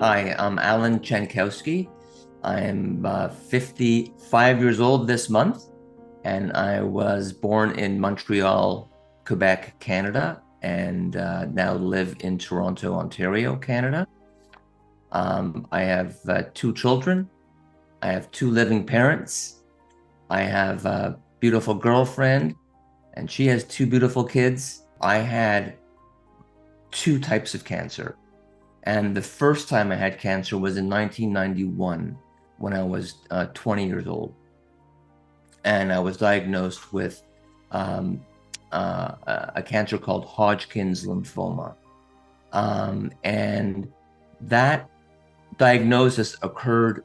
Hi, I'm Allen Chankowsky. I am 55 years old this month, and I was born in Montreal, Quebec, Canada, and now live in Toronto, Ontario, Canada. I have two children. I have two living parents. I have a beautiful girlfriend, and she has two beautiful kids. I had two types of cancer. And the first time I had cancer was in 1991 when I was 20 years old. And I was diagnosed with um, a cancer called Hodgkin's lymphoma. And that diagnosis occurred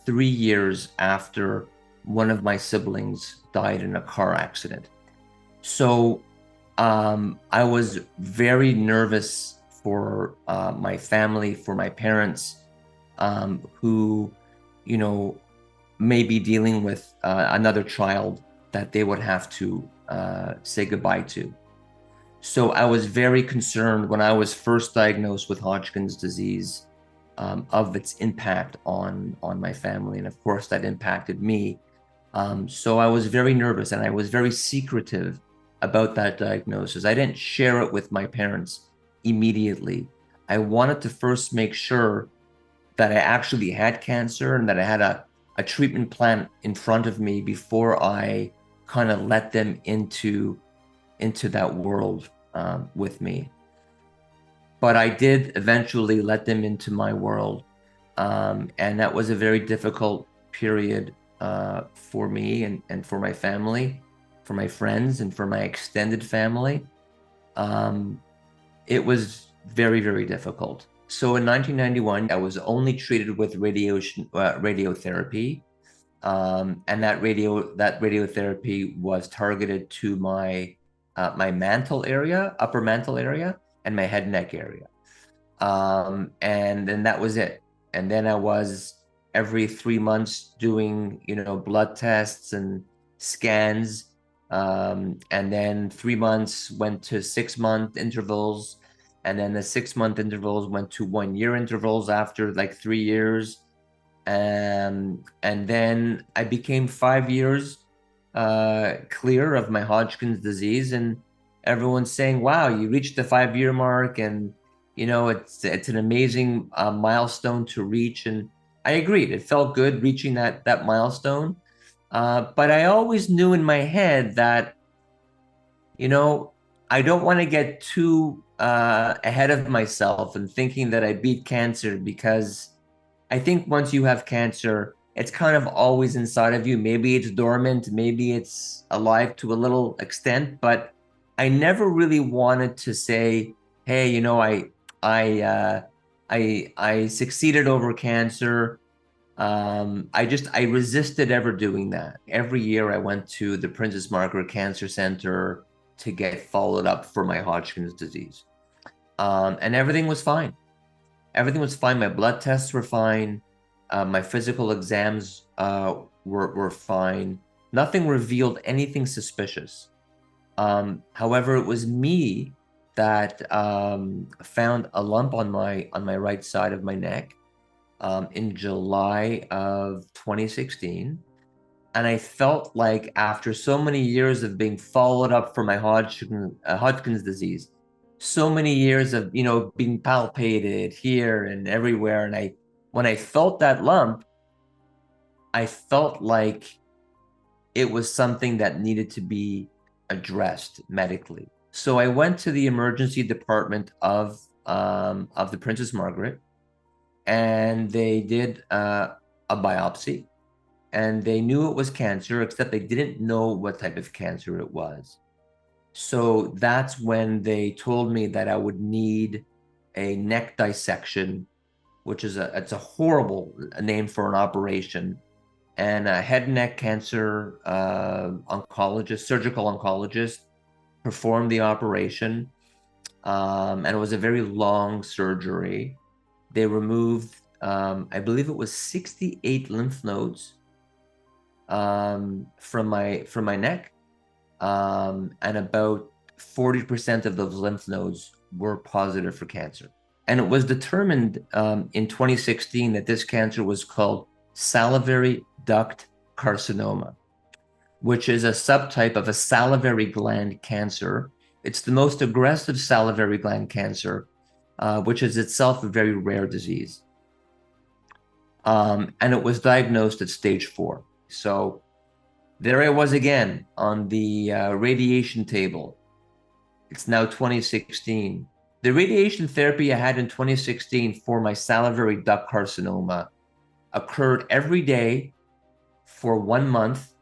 3 years after one of my siblings died in a car accident. So I was very nervous for my family, for my parents, who, you know, may be dealing with another child that they would have to say goodbye to. So I was very concerned when I was first diagnosed with Hodgkin's disease of its impact on my family, and of course that impacted me. So I was very nervous, and I was very secretive about that diagnosis. I didn't share it with my parents immediately. I wanted to first make sure that I actually had cancer and that I had a treatment plan in front of me before I kind of let them into that world with me. But I did eventually let them into my world, and that was a very difficult period for me and for my family, for my friends, and for my extended family. Um, it was very, very difficult. So in 1991, I was only treated with radiotherapy, and that radiotherapy was targeted to my mantle area, upper mantle area, and my head and neck area. And then that was it. And then I was every 3 months doing, blood tests and scans. And then 3 months went to 6 month intervals. And then the 6 month intervals went to 1 year intervals after like 3 years. And then I became 5 years clear of my Hodgkin's disease. And everyone's saying, wow, you reached the 5 year mark. And it's an amazing milestone to reach, and I agreed. It felt good reaching that milestone, but I always knew in my head that you know I don't want to get too ahead of myself and thinking that I beat cancer, because I think once you have cancer, it's kind of always inside of you. Maybe it's dormant, maybe it's alive to a little extent, but I never really wanted to say, "Hey, I, uh, I succeeded over cancer." I resisted ever doing that. Every year, I went to the Princess Margaret Cancer Center to get followed up for my Hodgkin's disease, and everything was fine. Everything was fine. My blood tests were fine. My physical exams were fine. Nothing revealed anything suspicious. However, it was me that found a lump on my right side of my neck in July of 2016. And I felt like after so many years of being followed up for my Hodgkin's disease, so many years of being palpated here and everywhere, and when I felt that lump, I felt like it was something that needed to be addressed medically. So I went to the emergency department of the Princess Margaret, and they did a biopsy, and they knew it was cancer, except they didn't know what type of cancer it was. So that's when they told me that I would need a neck dissection, which is it's a horrible name for an operation, and a head and neck cancer surgical oncologist, performed the operation, and it was a very long surgery. They removed, I believe it was 68 lymph nodes from my neck, and about 40% of those lymph nodes were positive for cancer. And it was determined in 2016 that this cancer was called salivary duct carcinoma, which is a subtype of a salivary gland cancer. It's the most aggressive salivary gland cancer, which is itself a very rare disease. And it was diagnosed at stage 4. So there I was again on the radiation table. It's now 2016. The radiation therapy I had in 2016 for my salivary duct carcinoma occurred every day for 1 month,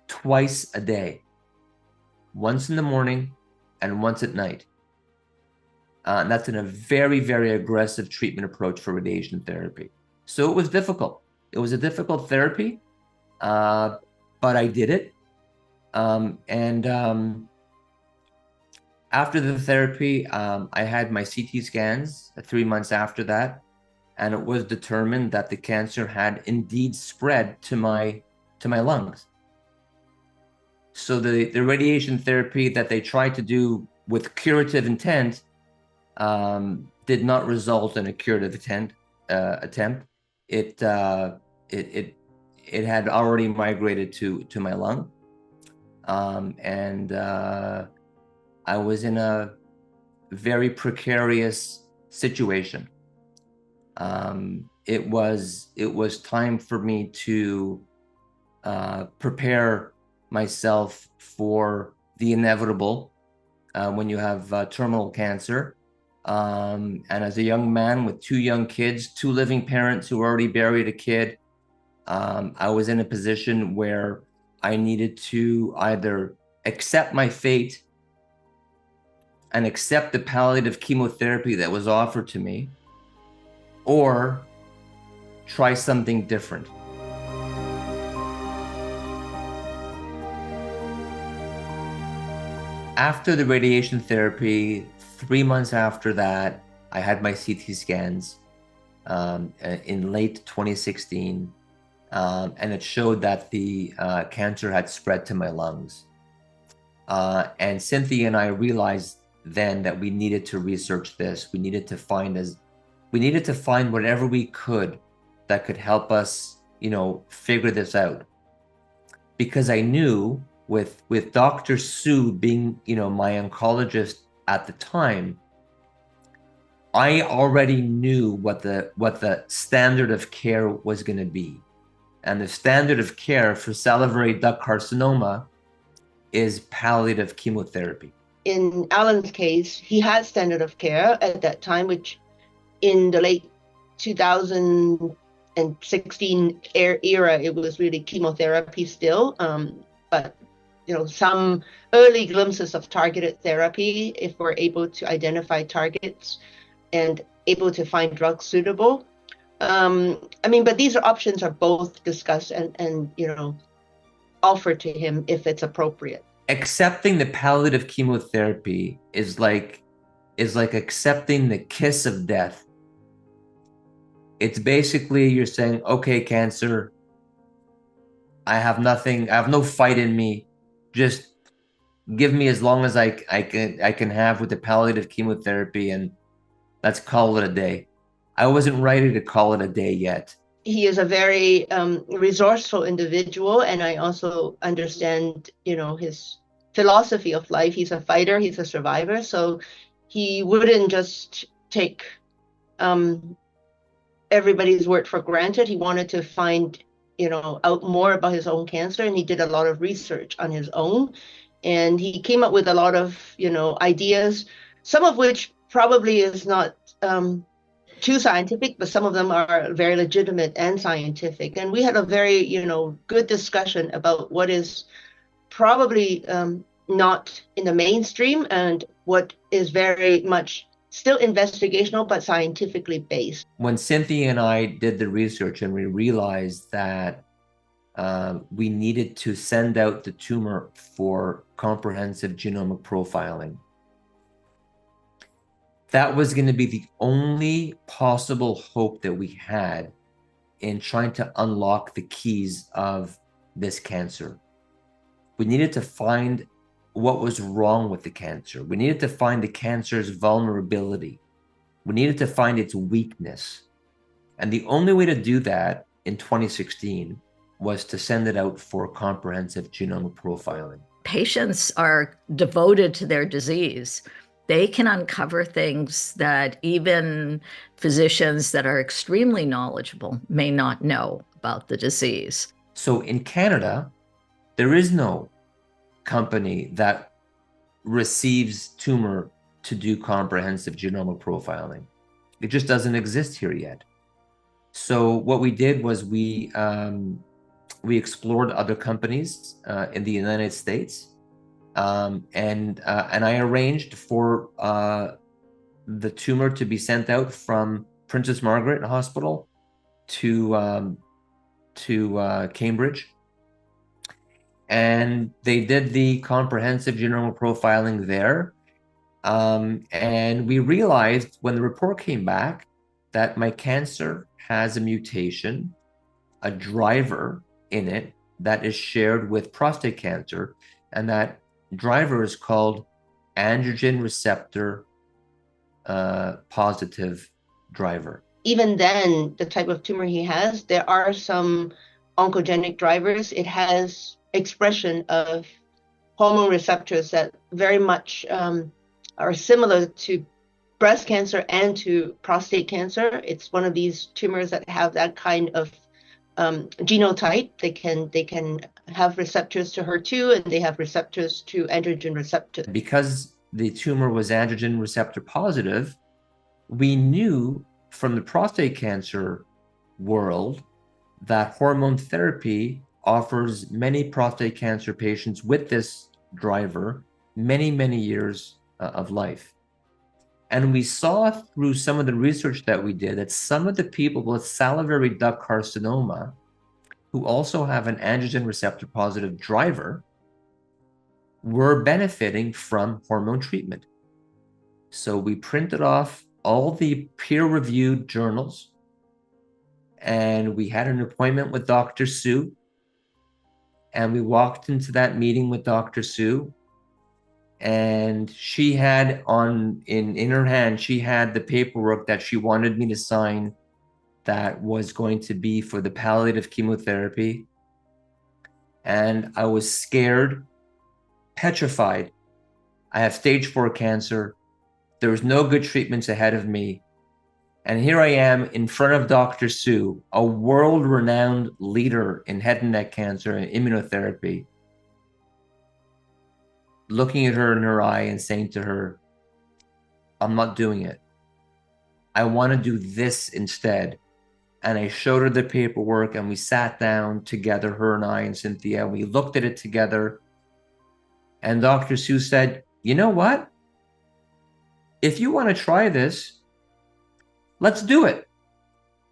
twice a day, once in the morning and once at night. And that's in a very, very aggressive treatment approach for radiation therapy. So it was difficult. It was a difficult therapy, but I did it. After the therapy, I had my CT scans 3 months after that, and it was determined that the cancer had indeed spread to my lungs. So the radiation therapy that they tried to do with curative intent did not result in a curative attempt. It had already migrated to my lung, and I was in a very precarious situation. It was time for me to prepare myself for the inevitable when you have terminal cancer. And as a young man with 2 young kids, 2 living parents who already buried a kid, I was in a position where I needed to either accept my fate and accept the palliative chemotherapy that was offered to me, or try something different. After the radiation therapy, 3 months after that, I had my CT scans in late 2016, and it showed that the cancer had spread to my lungs. And Cynthia and I realized then that we needed to research this. We needed to find whatever we could that could help us, figure this out. Because I knew with Dr. Sue being, my oncologist at the time, I already knew what the standard of care was going to be. And the standard of care for salivary duct carcinoma is palliative chemotherapy. In Allen's case, he had standard of care at that time, which in the late 2016 era, it was really chemotherapy still. But, some early glimpses of targeted therapy, if we're able to identify targets and able to find drugs suitable. But these options are both discussed and offered to him if it's appropriate. Accepting the palliative chemotherapy is like accepting the kiss of death. It's basically you're saying, okay, cancer, I have nothing, I have no fight in me. Just give me as long as I can have with the palliative chemotherapy, and let's call it a day. I wasn't ready to call it a day yet. He is a very resourceful individual, and I also understand, his philosophy of life. He's a fighter, he's a survivor, so he wouldn't just take everybody's word for granted. He wanted to find, out more about his own cancer, and he did a lot of research on his own, and he came up with a lot of, ideas, some of which probably is not too scientific, but some of them are very legitimate and scientific. And we had a very, good discussion about what is probably not in the mainstream and what is very much still investigational, but scientifically based. When Cynthia and I did the research and we realized that we needed to send out the tumor for comprehensive genomic profiling, that was going to be the only possible hope that we had in trying to unlock the keys of this cancer. We needed to find what was wrong with the cancer. We needed to find the cancer's vulnerability. We needed to find its weakness. And the only way to do that in 2016 was to send it out for comprehensive genomic profiling. Patients are devoted to their disease. They can uncover things that even physicians that are extremely knowledgeable may not know about the disease. So in Canada, there is no company that receives tumor to do comprehensive genomic profiling. It just doesn't exist here yet. So what we did was we explored other companies in the United States, and I arranged for the tumor to be sent out from Princess Margaret Hospital to Cambridge, and they did the comprehensive genomic profiling there. And we realized when the report came back that my cancer has a mutation, a driver in it that is shared with prostate cancer, and that driver is called androgen receptor positive driver. Even then, the type of tumor he has, there are some oncogenic drivers. It has expression of hormone receptors that very much are similar to breast cancer and to prostate cancer. It's one of these tumors that have that kind of genotype. They can have receptors to HER2, and they have receptors to androgen receptors. Because the tumor was androgen receptor positive, we knew from the prostate cancer world that hormone therapy offers many prostate cancer patients with this driver many, many years of life. And we saw through some of the research that we did that some of the people with salivary duct carcinoma who also have an androgen receptor positive driver were benefiting from hormone treatment. So we printed off all the peer-reviewed journals, and we had an appointment with Dr. Sue, and we walked into that meeting with Dr. Sue, and she had in her hand, she had the paperwork that she wanted me to sign that was going to be for the palliative chemotherapy. And I was scared, petrified. I have stage 4 cancer. There was no good treatments ahead of me. And here I am in front of Dr. Sue, a world-renowned leader in head and neck cancer and immunotherapy, looking at her in her eye and saying to her, I'm not doing it. I want to do this instead. And I showed her the paperwork, and we sat down together, her and I and Cynthia, and we looked at it together. And Dr. Sue said, you know what? If you want to try this, let's do it.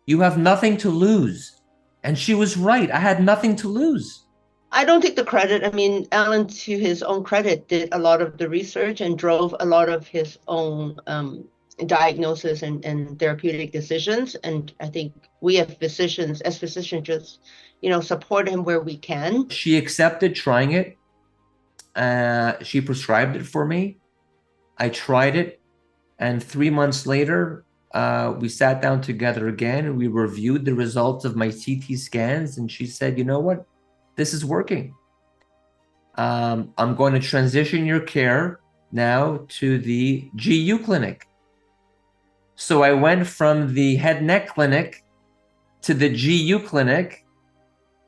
You have nothing to lose. And she was right. I had nothing to lose. I don't take the credit. I mean, Allen, to his own credit, did a lot of the research and drove a lot of his own diagnosis and therapeutic decisions. And I think we as physicians just, support him where we can. She accepted trying it. She prescribed it for me. I tried it. And 3 months later, we sat down together again, and we reviewed the results of my CT scans. And she said, you know what? This is working. I'm going to transition your care now to the GU clinic. So I went from the head and neck clinic to the GU clinic.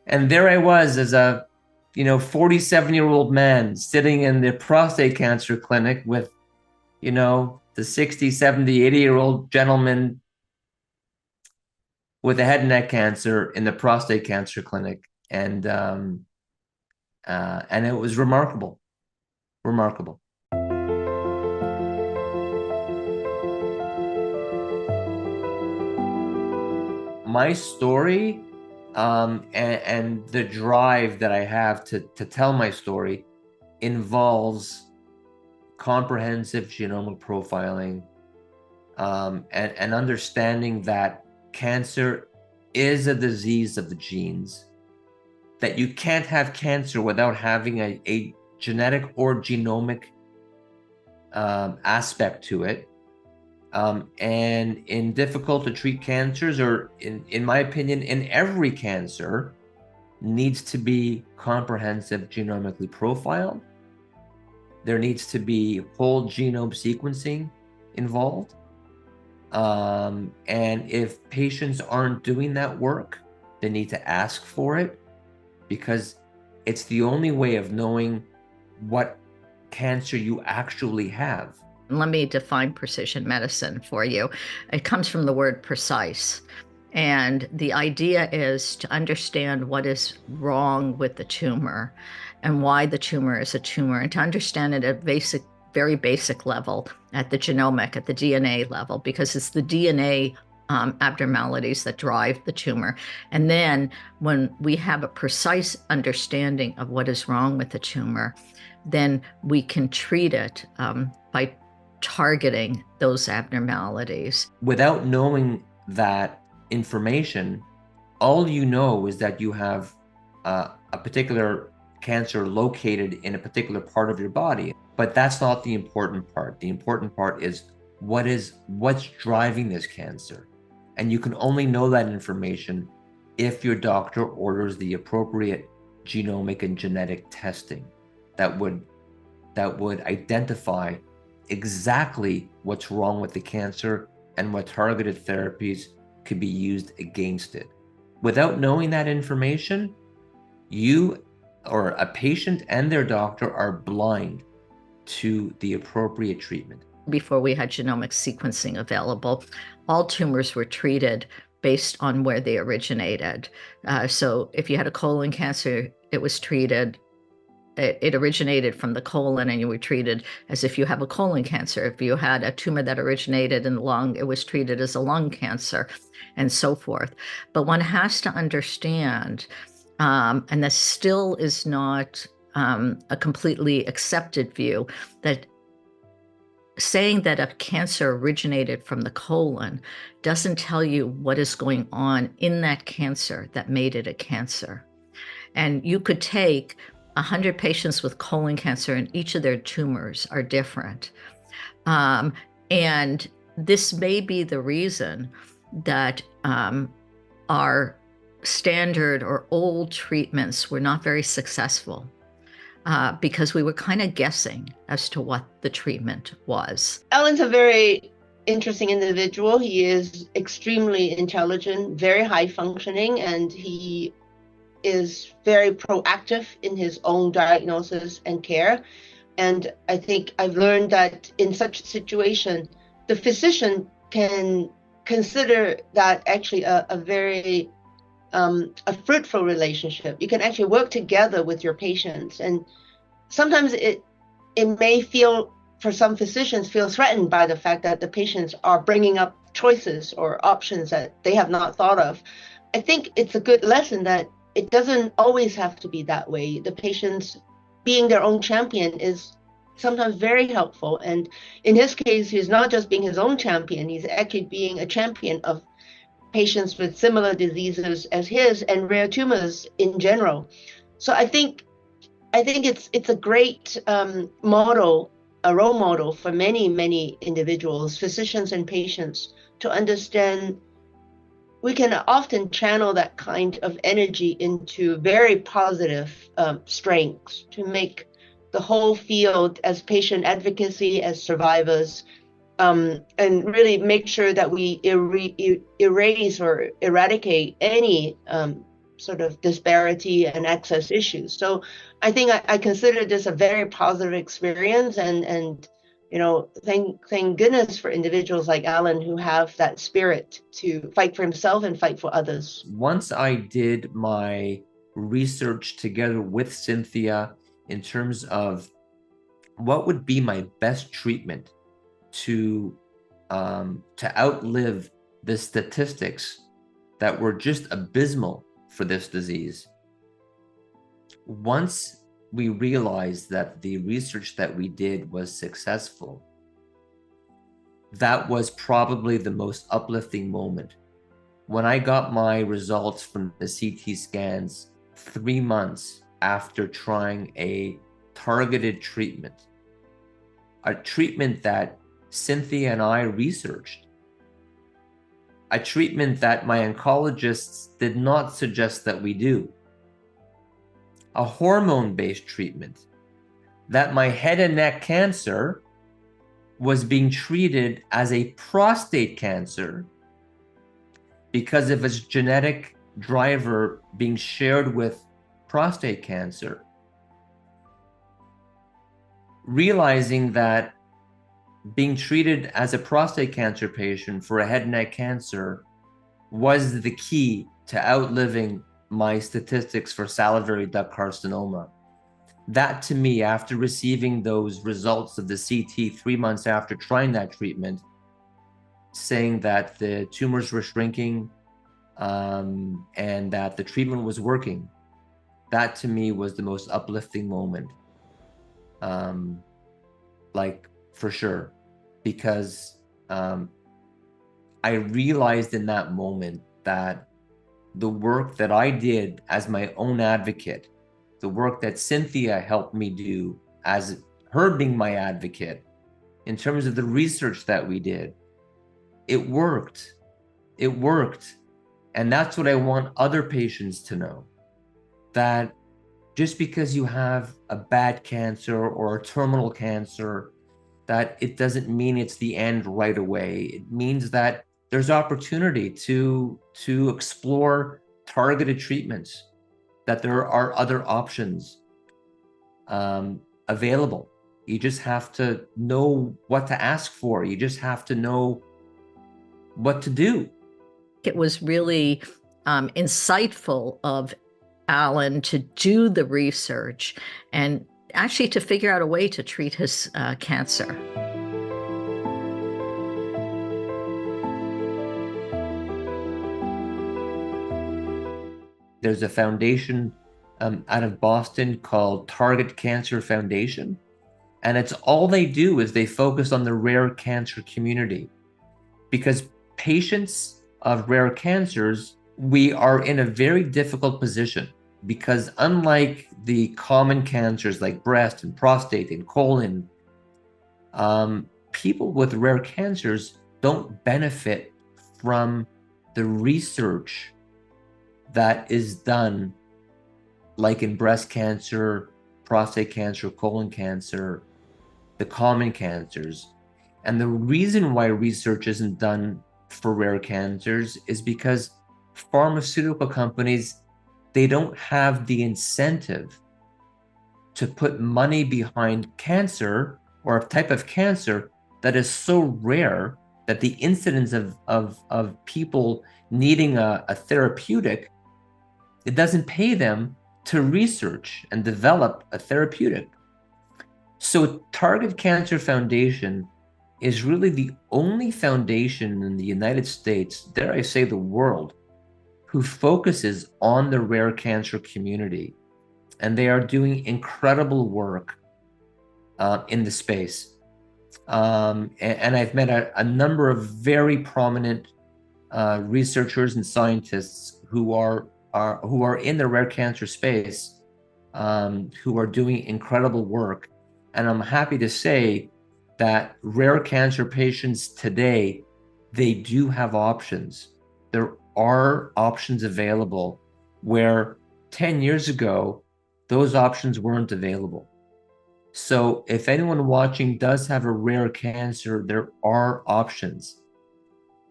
And there I was as a 47-year-old man sitting in the prostate cancer clinic with, the 60, 70, 80-year-old gentleman with a head and neck cancer in the prostate cancer clinic. And it was remarkable. My story and the drive that I have to tell my story involves comprehensive genomic profiling and understanding that cancer is a disease of the genes, that you can't have cancer without having a genetic or genomic aspect to it. And in difficult to treat cancers, or in my opinion, in every cancer, needs to be comprehensive genomically profiled. There needs to be whole genome sequencing involved. And if patients aren't doing that work, they need to ask for it, because it's the only way of knowing what cancer you actually have. Let me define precision medicine for you. It comes from the word precise. And the idea is to understand what is wrong with the tumor and why the tumor is a tumor, and to understand it at a very basic level, at the genomic, at the DNA level, because it's the DNA abnormalities that drive the tumor. And then when we have a precise understanding of what is wrong with the tumor, then we can treat it by targeting those abnormalities. Without knowing that information, all you know is that you have a particular cancer located in a particular part of your body. But that's not the important part. The important part is what's driving this cancer. And you can only know that information if your doctor orders the appropriate genomic and genetic testing that would identify exactly what's wrong with the cancer and what targeted therapies could be used against it. Without knowing that information, you or a patient and their doctor are blind to the appropriate treatment. Before we had genomic sequencing available, all tumors were treated based on where they originated. So if you had a colon cancer, it was treated, it originated from the colon, and you were treated as if you have a colon cancer. If you had a tumor that originated in the lung, it was treated as a lung cancer, and so forth. But one has to understand, and this still is not a completely accepted view, that saying that a cancer originated from the colon doesn't tell you what is going on in that cancer that made it a cancer. And you could take 100 patients with colon cancer, and each of their tumors are different. And this may be the reason that our standard or old treatments were not very successful, because we were kind of guessing as to what the treatment was. Allen's a very interesting individual. He is extremely intelligent, very high functioning, and he is very proactive in his own diagnosis and care. And I think I've learned that in such a situation, the physician can consider that actually a very a fruitful relationship. You can actually work together with your patients. And sometimes it may feel, for some physicians, feel threatened by the fact that the patients are bringing up choices or options that they have not thought of. I think it's a good lesson that it doesn't always have to be that way. The patients being their own champion is sometimes very helpful. And in his case, he's not just being his own champion, he's actually being a champion of patients with similar diseases as his and rare tumors in general. So I think it's a great model, a role model for many individuals, physicians and patients, to understand we can often channel that kind of energy into very positive strengths to make the whole field, as patient advocacy, as survivors, and really make sure that we erase or eradicate any sort of disparity and access issues. So I think I consider this a very positive experience, and you know, thank goodness for individuals like Allen who have that spirit to fight for himself and fight for others. Once I did my research together with Cynthia in terms of what would be my best treatment to outlive the statistics that were just abysmal for this disease. Once we realized that the research that we did was successful, that was probably the most uplifting moment. When I got my results from the CT scans 3 months after trying a targeted treatment, a treatment that Cynthia and I researched. A treatment that my oncologists did not suggest that we do. A hormone-based treatment that my head and neck cancer was being treated as a prostate cancer because of its genetic driver being shared with prostate cancer. Realizing that being treated as a prostate cancer patient for a head and neck cancer was the key to outliving my statistics for salivary duct carcinoma. That, to me, after receiving those results of the CT 3 months after trying that treatment, saying that the tumors were shrinking and that the treatment was working, that to me was the most uplifting moment. Like, for sure, because I realized in that moment that the work that I did as my own advocate, the work that Cynthia helped me do as her being my advocate, in terms of the research that we did, it worked. It worked. And that's what I want other patients to know, that just because you have a bad cancer or a terminal cancer, that it doesn't mean it's the end right away. It means that there's opportunity to explore targeted treatments, that there are other options available. You just have to know what to ask for. You just have to know what to do. It was really insightful of Allen to do the research and actually to figure out a way to treat his cancer. There's a foundation out of Boston called Target Cancer Foundation. And it's all they do is they focus on the rare cancer community, because patients of rare cancers, we are in a very difficult position, because unlike the common cancers like breast and prostate and colon, people with rare cancers don't benefit from the research that is done, like in breast cancer, prostate cancer, colon cancer, the common cancers. And the reason why research isn't done for rare cancers is because pharmaceutical companies, they don't have the incentive to put money behind cancer or a type of cancer that is so rare that the incidence of people needing a therapeutic, it doesn't pay them to research and develop a therapeutic. So Target Cancer Foundation is really the only foundation in the United States, dare I say the world, who focuses on the rare cancer community. And they are doing incredible work in the space. And I've met a number of very prominent researchers and scientists who are in the rare cancer space, who are doing incredible work. And I'm happy to say that rare cancer patients today, they do have options. There are options available where 10 years ago, those options weren't available. So if anyone watching does have a rare cancer, there are options.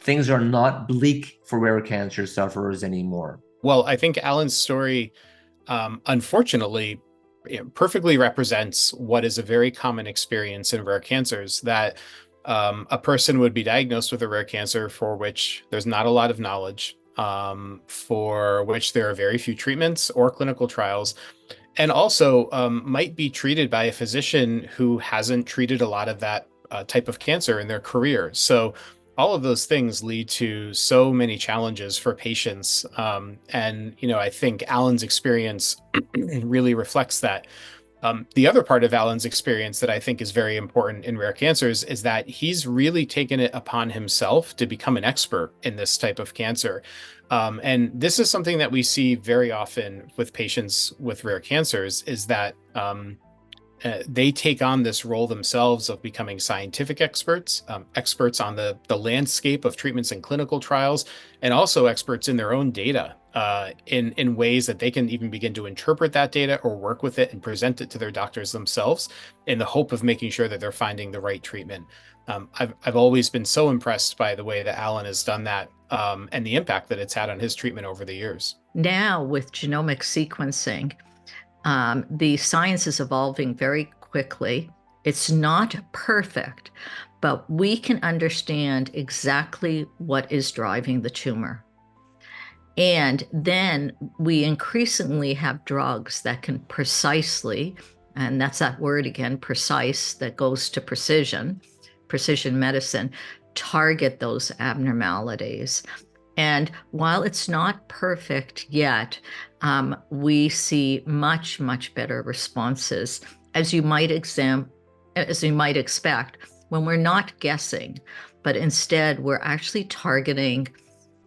Things are not bleak for rare cancer sufferers anymore. Well, I think Allen's story, unfortunately, perfectly represents what is a very common experience in rare cancers, that a person would be diagnosed with a rare cancer for which there's not a lot of knowledge, for which there are very few treatments or clinical trials, and also might be treated by a physician who hasn't treated a lot of that type of cancer in their career. So all of those things lead to so many challenges for patients. And, I think Allen's experience really reflects that. The other part of Allen's experience that I think is very important in rare cancers is that he's really taken it upon himself to become an expert in this type of cancer. And this is something that we see very often with patients with rare cancers, is that they take on this role themselves of becoming scientific experts, experts on the landscape of treatments and clinical trials, and also experts in their own data in ways that they can even begin to interpret that data or work with it and present it to their doctors themselves in the hope of making sure that they're finding the right treatment. I've always been so impressed by the way that Allen has done that and the impact that it's had on his treatment over the years. Now, with genomic sequencing, the science is evolving very quickly. It's not perfect, but we can understand exactly what is driving the tumor. And then we increasingly have drugs that can precisely, and that's that word again, precise, that goes to precision medicine, target those abnormalities. And while it's not perfect yet, we see much, much better responses, as you might expect, when we're not guessing, but instead we're actually targeting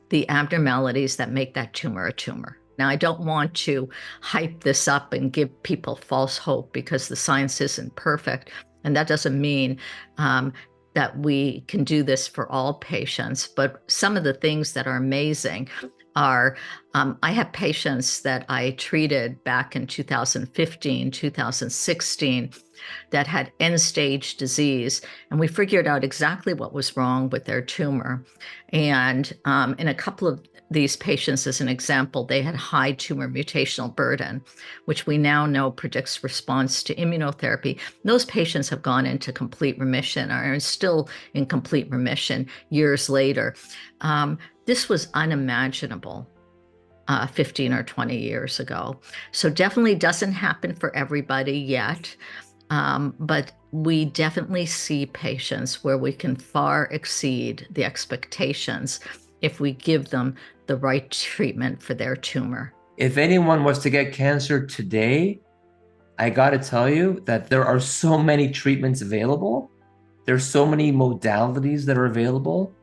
the abnormalities that make that tumor a tumor. Now, I don't want to hype this up and give people false hope, because the science isn't perfect. And that doesn't mean that we can do this for all patients. But some of the things that are amazing are, I have patients that I treated back in 2015, 2016, that had end-stage disease, and we figured out exactly what was wrong with their tumor. And in a couple of these patients, as an example, they had high tumor mutational burden, which we now know predicts response to immunotherapy. Those patients have gone into complete remission, or are still in complete remission years later. This was unimaginable 15 or 20 years ago. So definitely doesn't happen for everybody yet. But we definitely see patients where we can far exceed the expectations if we give them the right treatment for their tumor. If anyone was to get cancer today, I got to tell you that there are so many treatments available. There's so many modalities that are available,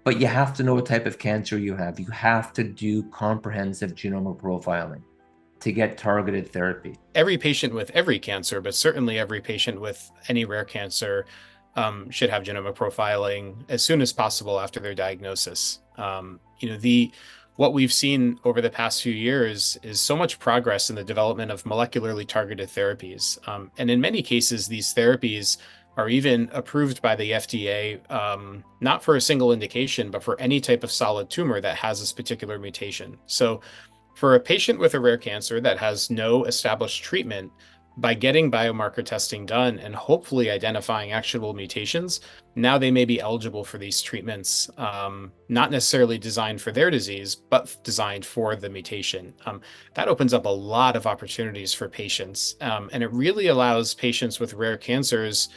but you have to know what type of cancer you have. You have to do comprehensive genomic profiling to get targeted therapy. Every patient with every cancer, but certainly every patient with any rare cancer should have genomic profiling as soon as possible after their diagnosis. What we've seen over the past few years is so much progress in the development of molecularly targeted therapies. And in many cases, these therapies are even approved by the FDA, not for a single indication, but for any type of solid tumor that has this particular mutation. So for a patient with a rare cancer that has no established treatment, by getting biomarker testing done and hopefully identifying actionable mutations, now they may be eligible for these treatments, not necessarily designed for their disease, but designed for the mutation. That opens up a lot of opportunities for patients, and it really allows patients with rare cancers,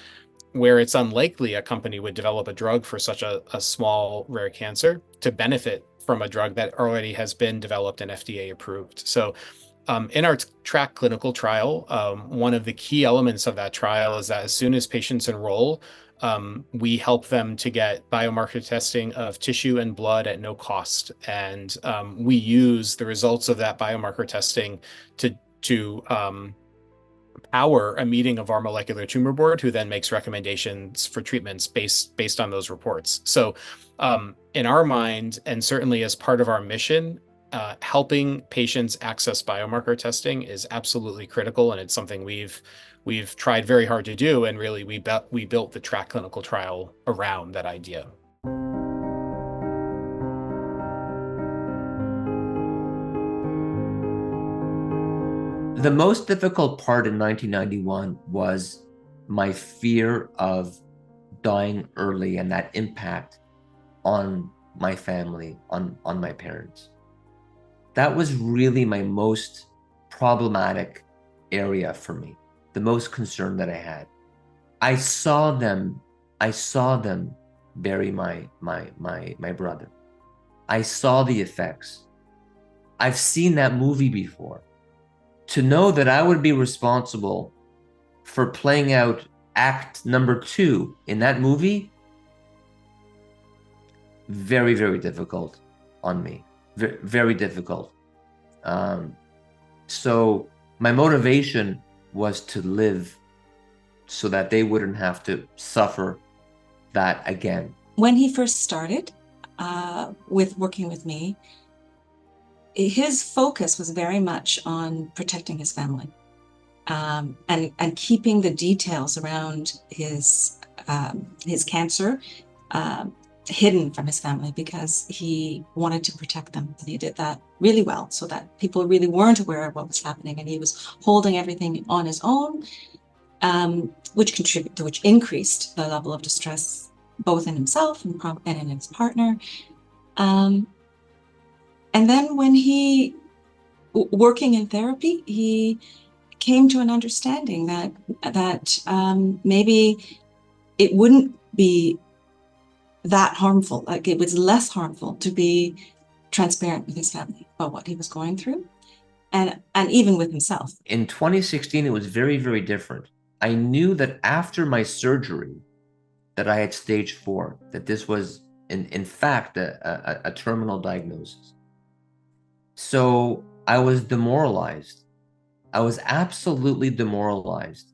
where it's unlikely a company would develop a drug for such a small rare cancer, to benefit from a drug that already has been developed and FDA approved. So in our TRACK clinical trial, one of the key elements of that trial is that as soon as patients enroll, we help them to get biomarker testing of tissue and blood at no cost. And we use the results of that biomarker testing to power a meeting of our molecular tumor board, who then makes recommendations for treatments based on those reports. So in our mind, and certainly as part of our mission, helping patients access biomarker testing is absolutely critical, and it's something we've tried very hard to do, and really we built the TRACK clinical trial around that idea. The most difficult part in 1991 was my fear of dying early and that impact on my family, on my parents. That was really my most problematic area for me, the most concern that I had. I saw them bury my brother. I saw the effects. I've seen that movie before. To know that I would be responsible for playing out act number 2 in that movie, very, very difficult on me. Very difficult. So my motivation was to live so that they wouldn't have to suffer that again? When he first started with working with me, his focus was very much on protecting his family, and keeping the details around his cancer hidden from his family, because he wanted to protect them. And he did that really well, so that people really weren't aware of what was happening, and he was holding everything on his own, which increased the level of distress both in himself and in his partner. And then when working in therapy, he came to an understanding that maybe it wouldn't be that harmful, like it was less harmful to be transparent with his family about what he was going through, and even with himself. In 2016, it was very, very different. I knew that after my surgery that I had stage 4, that this was in fact a terminal diagnosis. So I was demoralized. I was absolutely demoralized.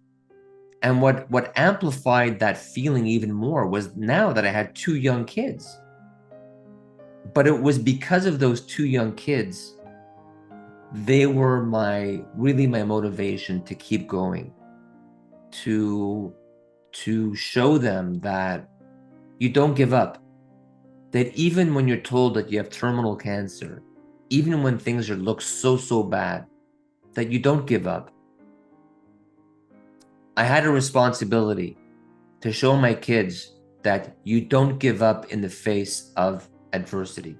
And what amplified that feeling even more was now that I had 2 young kids. But it was because of those 2 young kids, they were really my motivation to keep going, to show them that you don't give up, that even when you're told that you have terminal cancer, even when things look so bad, that you don't give up. I had a responsibility to show my kids that you don't give up in the face of adversity.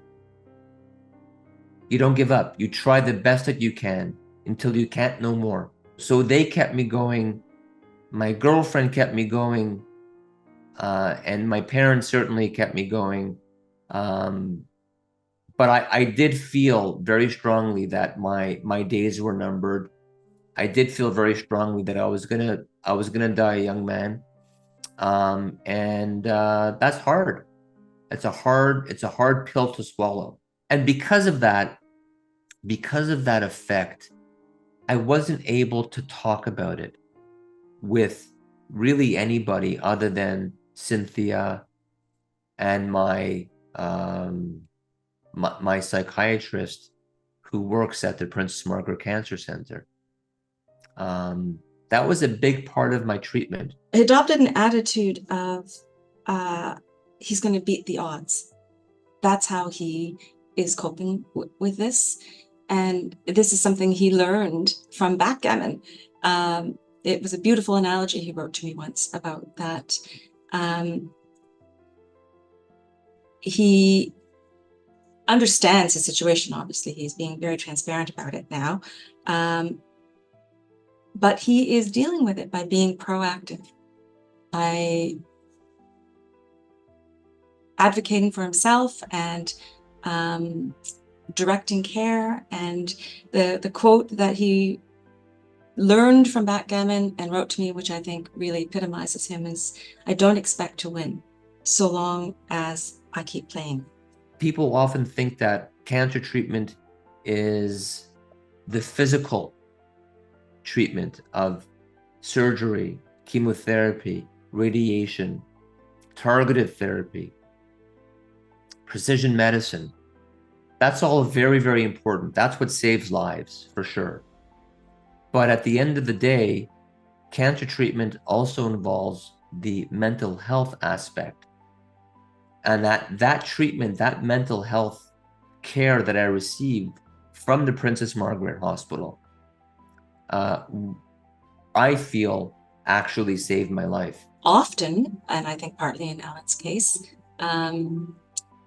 You don't give up. You try the best that you can until you can't no more. So they kept me going. My girlfriend kept me going. And my parents certainly kept me going. But I did feel very strongly that my days were numbered. I did feel very strongly that I was gonna die a young man. And that's hard. It's a hard pill to swallow. And because of that effect, I wasn't able to talk about it with really anybody other than Cynthia and my psychiatrist who works at the Princess Margaret Cancer Center. That was a big part of my treatment. I adopted an attitude of he's going to beat the odds. That's how he is coping with this. And this is something he learned from backgammon. It was a beautiful analogy he wrote to me once about that. He understands his situation, obviously. He's being very transparent about it now. But he is dealing with it by being proactive, by advocating for himself and directing care. And the quote that he learned from backgammon and wrote to me, which I think really epitomizes him, is, "I don't expect to win so long as I keep playing." People often think that cancer treatment is the physical treatment of surgery, chemotherapy, radiation, targeted therapy, precision medicine. That's all very, very important. That's what saves lives, for sure. But at the end of the day, cancer treatment also involves the mental health aspect. And that treatment, that mental health care that I received from the Princess Margaret Hospital, I feel actually saved my life. Often, and I think partly in Allen's case,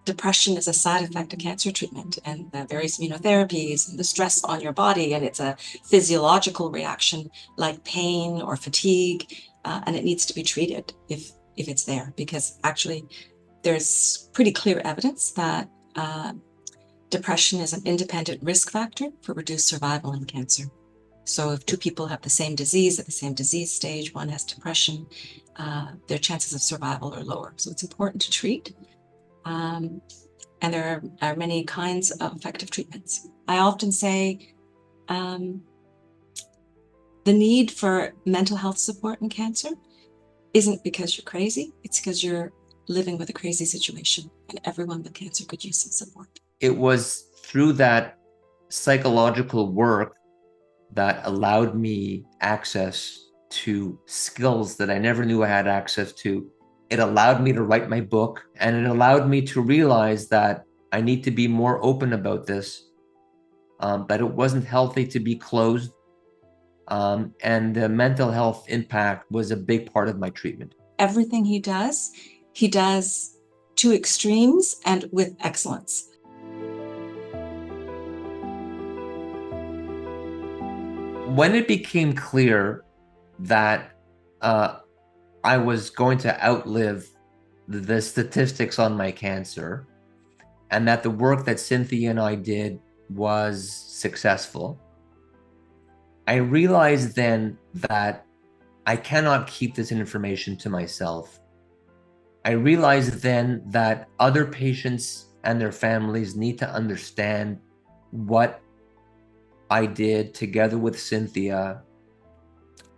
depression is a side effect of cancer treatment and the various immunotherapies and the stress on your body, and it's a physiological reaction like pain or fatigue, and it needs to be treated if it's there, because actually there's pretty clear evidence that depression is an independent risk factor for reduced survival in cancer. So if 2 people have the same disease at the same disease stage, one has depression, their chances of survival are lower. So it's important to treat. And there are many kinds of effective treatments. I often say the need for mental health support in cancer isn't because you're crazy, it's because you're living with a crazy situation, and everyone with cancer could use some support. It was through that psychological work that allowed me access to skills that I never knew I had access to. It allowed me to write my book, and it allowed me to realize that I need to be more open about this, that it wasn't healthy to be closed, and the mental health impact was a big part of my treatment. Everything he does to extremes and with excellence. When it became clear that I was going to outlive the statistics on my cancer, and that the work that Cynthia and I did was successful, I realized then that I cannot keep this information to myself. I realized then that other patients and their families need to understand what I did together with Cynthia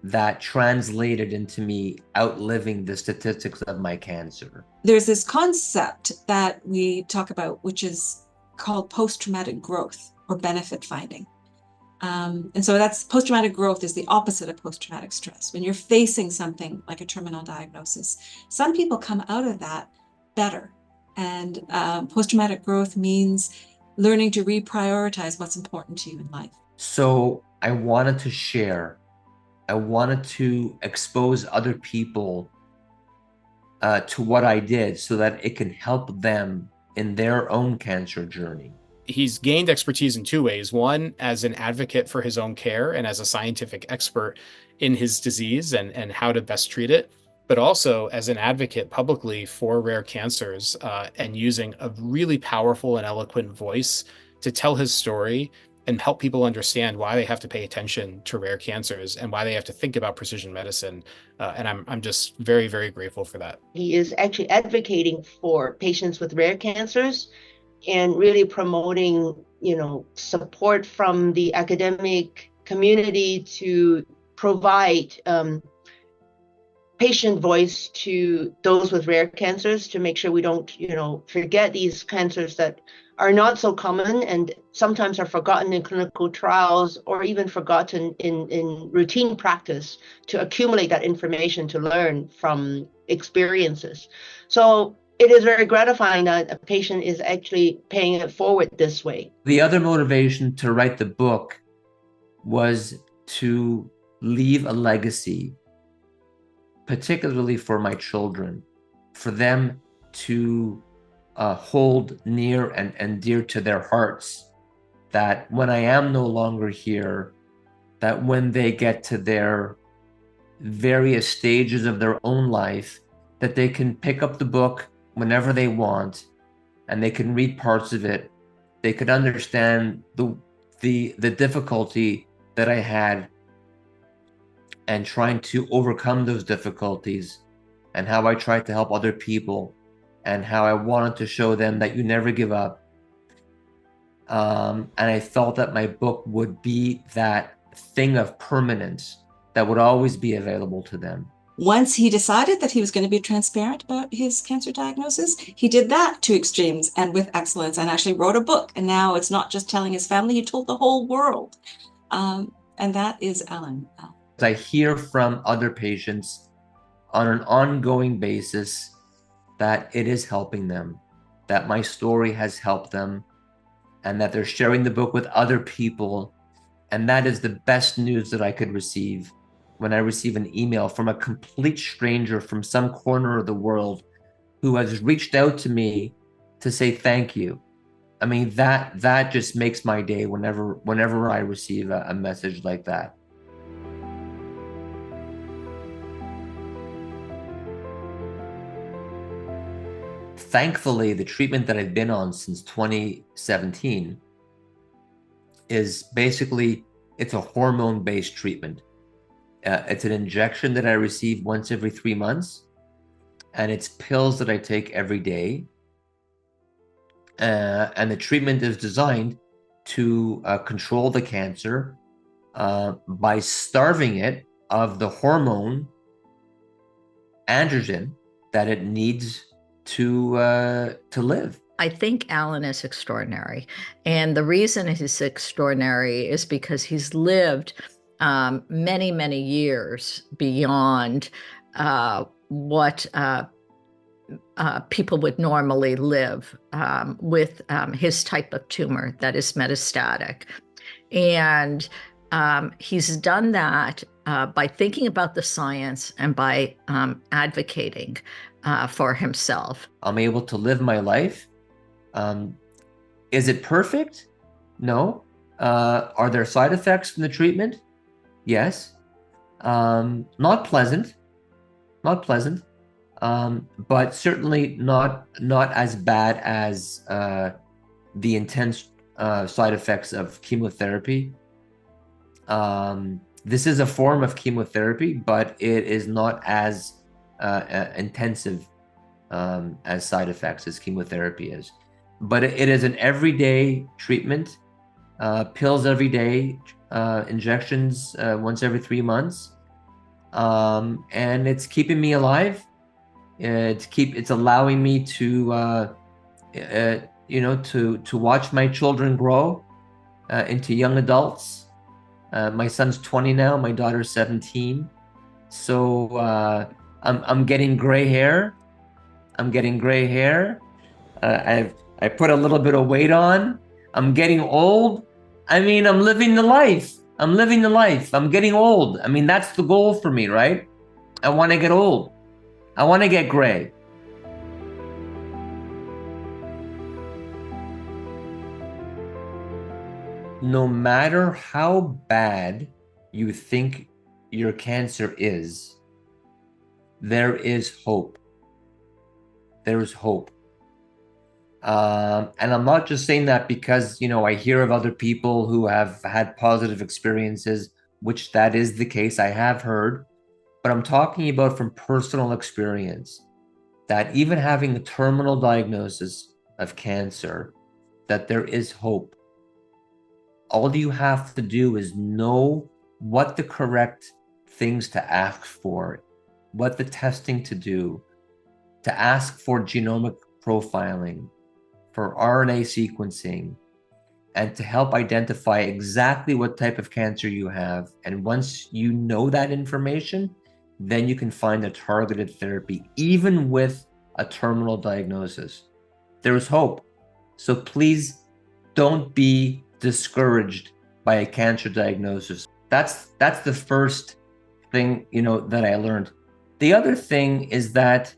that translated into me outliving the statistics of my cancer. There's this concept that we talk about, which is called post-traumatic growth or benefit finding. And so that's post-traumatic growth is the opposite of post-traumatic stress. When you're facing something like a terminal diagnosis, some people come out of that better. And post-traumatic growth means learning to reprioritize what's important to you in life. So I wanted to share. I wanted to expose other people to what I did so that it can help them in their own cancer journey. He's gained expertise in two ways. One, as an advocate for his own care and as a scientific expert in his disease and how to best treat it, but also as an advocate publicly for rare cancers and using a really powerful and eloquent voice to tell his story and help people understand why they have to pay attention to rare cancers and why they have to think about precision medicine. And I'm just very, very grateful for that. He is actually advocating for patients with rare cancers and really promoting, support from the academic community to provide patient voice to those with rare cancers, to make sure we don't, forget these cancers that are not so common and sometimes are forgotten in clinical trials or even forgotten in routine practice, to accumulate that information to learn from experiences. So it is very gratifying that a patient is actually paying it forward this way. The other motivation to write the book was to leave a legacy, particularly for my children, for them to hold near and dear to their hearts, that when I am no longer here, that when they get to their various stages of their own life, that they can pick up the book whenever they want and they can read parts of it. They could understand the difficulty that I had and trying to overcome those difficulties, and how I tried to help other people, and how I wanted to show them that you never give up. And I felt that my book would be that thing of permanence that would always be available to them. Once he decided that he was going to be transparent about his cancer diagnosis, he did that to extremes and with excellence, and actually wrote a book. And now it's not just telling his family, he told the whole world. And that is Allen. I hear from other patients on an ongoing basis that it is helping them, that my story has helped them, and that they're sharing the book with other people. And that is the best news that I could receive, when I receive an email from a complete stranger from some corner of the world who has reached out to me to say thank you. I mean, that just makes my day whenever I receive a message like that. Thankfully, the treatment that I've been on since 2017 is basically, it's a hormone-based treatment. It's an injection that I receive once every 3 months, and it's pills that I take every day. And the treatment is designed to control the cancer by starving it of the hormone androgen that it needs to live. I think Allen is extraordinary. And the reason he's extraordinary is because he's lived many, many years beyond what people would normally live with his type of tumor that is metastatic. And he's done that by thinking about the science and by advocating for himself. I'm able to live my life. Is it perfect? No. Are there side effects from the treatment? Yes. Not pleasant. Not pleasant. But certainly not as bad as the intense side effects of chemotherapy. This is a form of chemotherapy, but it is not as intensive as side effects as chemotherapy is. But it is an everyday treatment, pills every day, injections once every 3 months, and it's keeping me alive. It's allowing me to to watch my children grow into young adults. My son's 20 now, my daughter's 17. So I'm getting gray hair. I put a little bit of weight on. I'm getting old. I mean, I'm living the life. I'm getting old. I mean, that's the goal for me, right? I want to get old. I want to get gray. No matter how bad you think your cancer is, there is hope. There is hope. And I'm not just saying that because, I hear of other people who have had positive experiences, which that is the case. I have heard, but I'm talking about from personal experience that even having a terminal diagnosis of cancer, that there is hope. All you have to do is know what the correct things to ask for, what the testing to do, to ask for genomic profiling, for RNA sequencing, and to help identify exactly what type of cancer you have. And once you know that information, then you can find a targeted therapy, even with a terminal diagnosis. There is hope. So please don't be discouraged by a cancer diagnosis. That's the first thing, that I learned. The other thing is that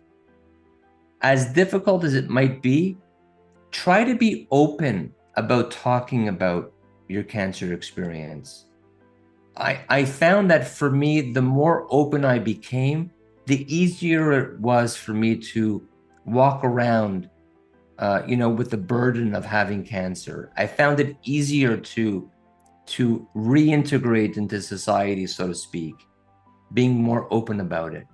as difficult as it might be, try to be open about talking about your cancer experience. I found that for me, the more open I became, the easier it was for me to walk around, with the burden of having cancer. I found it easier to reintegrate into society, so to speak, being more open about it.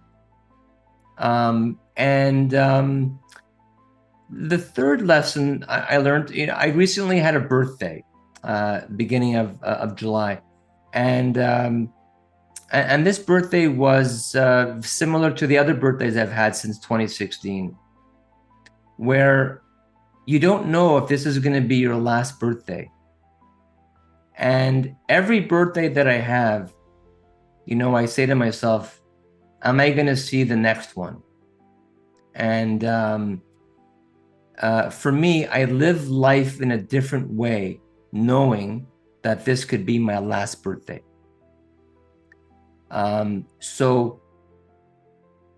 The third lesson I learned, I recently had a birthday, beginning of July, and this birthday was similar to the other birthdays I've had since 2016, where you don't know if this is going to be your last birthday. And every birthday that I have, I say to myself, am I going to see the next one? And for me, I live life in a different way, knowing that this could be my last birthday. So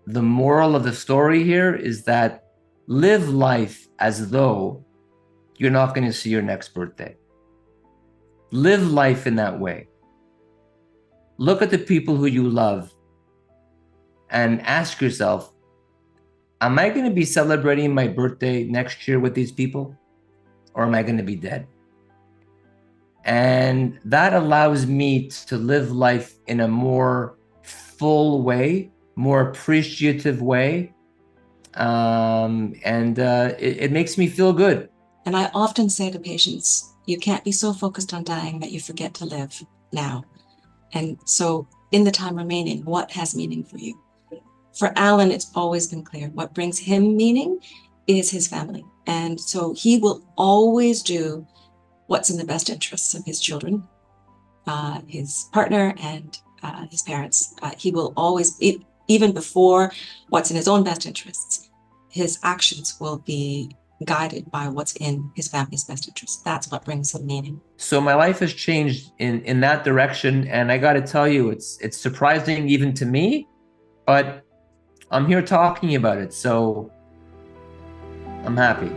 the moral of the story here is that live life as though you're not going to see your next birthday. Live life in that way. Look at the people who you love and ask yourself, am I going to be celebrating my birthday next year with these people, or am I going to be dead? And that allows me to live life in a more full way, more appreciative way. It makes me feel good. And I often say to patients, you can't be so focused on dying that you forget to live now. And so in the time remaining, what has meaning for you? For Allen, it's always been clear what brings him meaning is his family. And so he will always do what's in the best interests of his children, his partner, and his parents. He will always, even before what's in his own best interests, his actions will be guided by what's in his family's best interest. That's what brings him meaning. So my life has changed in that direction, and I got to tell you, it's surprising even to me, but I'm here talking about it, so I'm happy.